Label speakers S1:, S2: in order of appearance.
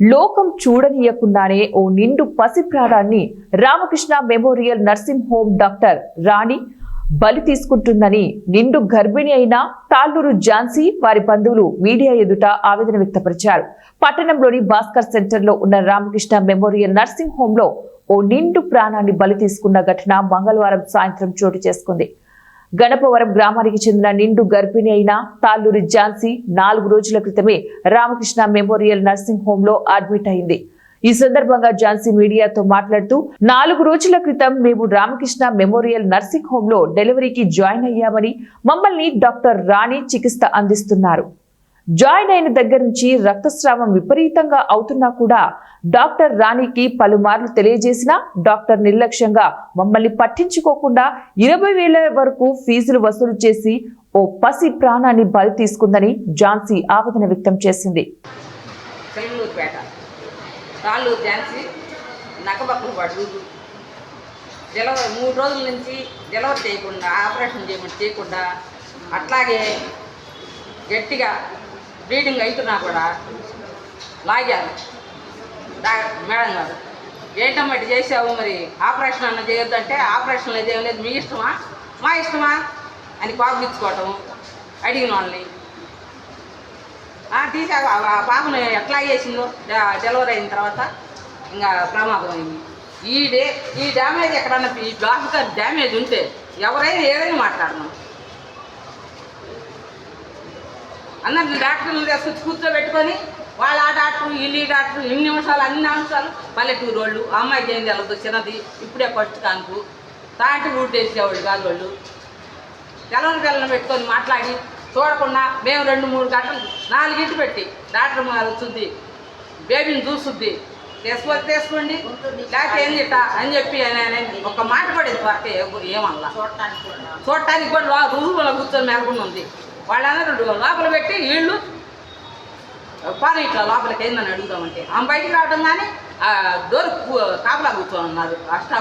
S1: లోకం చూడనీయకుండానే ఓ నిండు పసి ప్రాణాన్ని Ramakrishna memorial nursing home doctor Rani బలి తీసుకుంటుందని నిండు గర్భిణి అయిన తాళ్లూరు ఝాన్సీ వారి బంధువులు మీడియా ఎదుట ఆవేదన వ్యక్తపరిచారు. పట్టణంలోని భాస్కర్ సెంటర్ లో ఉన్న రామకృష్ణ మెమోరియల్ నర్సింగ్ హోమ్ లో ఓ నిండు ప్రాణాన్ని బలి తీసుకున్న ఘటన మంగళవారం సాయంత్రం చోటు చేసుకుంది. గణపవరం గ్రామానికి చెందిన నిండు గర్భిణి అయిన తాళ్లూరి ఝాన్సీ 4 రోజుల క్రితమే రామకృష్ణ మెమోరియల్ నర్సింగ్ హోమ్ లో అడ్మిట్ అయింది. ఈ సందర్భంగా ఝాన్సీ మీడియాతో మాట్లాడుతూ 4 రోజుల క్రితం మేము రామకృష్ణ మెమోరియల్ నర్సింగ్ హోమ్ లో డెలివరీకి జాయిన్ అయ్యామని, మమ్మల్ని డాక్టర్ రాణి చికిత్స అందిస్తున్నారు. జాయిన్ అయిన దగ్గర నుంచి రక్తస్రావం విపరీతంగా అవుతున్నా కూడా డాక్టర్ రాణికి పలుమార్లు తెలియజేసినా డాక్టర్ నిర్లక్ష్యంగా మమ్మల్ని పట్టించుకోకుండా 20,000 వరకు ఫీజులు వసూలు చేసి ఓ పసి ప్రాణాన్ని బలి తీసుకుందని ఝాన్సీ ఆవేదన వ్యక్తం చేసింది.
S2: మూడు రోజుల నుంచి డెలివరీ చేయకుండా, ఆపరేషన్ చేయకుండా అట్లాగే గట్టిగా బ్లీడింగ్ అవుతున్నా కూడా లాగారు. మేడం గారు ఏంటమ్మా ఇటు చేసావు, మరి ఆపరేషన్ అన్న చేయొద్దు అంటే ఆపరేషన్ లేదు, ఏం లేదు, మీ ఇష్టమా మా ఇష్టమా అని కోపగించుకోవటం, అడిగిన వాళ్ళని తీసాక ఆ పాపను ఎట్లా చేసిందో డెలివరీ అయిన తర్వాత ఇంకా ప్రమాదం అయింది. ఈ డ్యామేజ్ ఎక్కడన్నా ఈ బ్లాక్ డ్యామేజ్ ఉంటే ఎవరైనా ఏదైనా మాట్లాడను అందరిని డాక్టర్లు తీసుకొచ్చి కూర్చోబెట్టుకొని వాళ్ళ ఆ డాక్టర్ ఈ డాక్టర్ ఇన్ని నిమిషాలు అన్ని అంశాలు పల్లెటూరు వాళ్ళు అమ్మాయికి ఏం తెలదు, చిన్నది ఇప్పుడే ఫస్ట్ కానుకు తాంటి ఊటి వేసేవాళ్ళు కాదు. వాళ్ళు తెల్లని పిల్లలను పెట్టుకొని మాట్లాడి చూడకుండా మేము 2-3 గంటలు 4 గంటలు పెట్టి డాక్టర్ వచ్చుద్ది, బేబీని చూస్తుంది, తీసుకోండి లేకపోతే ఏం తిట్టా అని చెప్పి ఒక మాట పడేది వరకే ఏమల్లా చూడటానికి కూడా రూములో కూర్చొని మెలకుండా ఉంది. వాళ్ళందరూ లోపల పెట్టి వీళ్ళు పాలు ఇట్లా లోపలికి అయిందని అడుగుదామంటే ఆమె బయటికి రావడం కానీ డోర్ కాపలా కూర్చొని ఉన్నారు.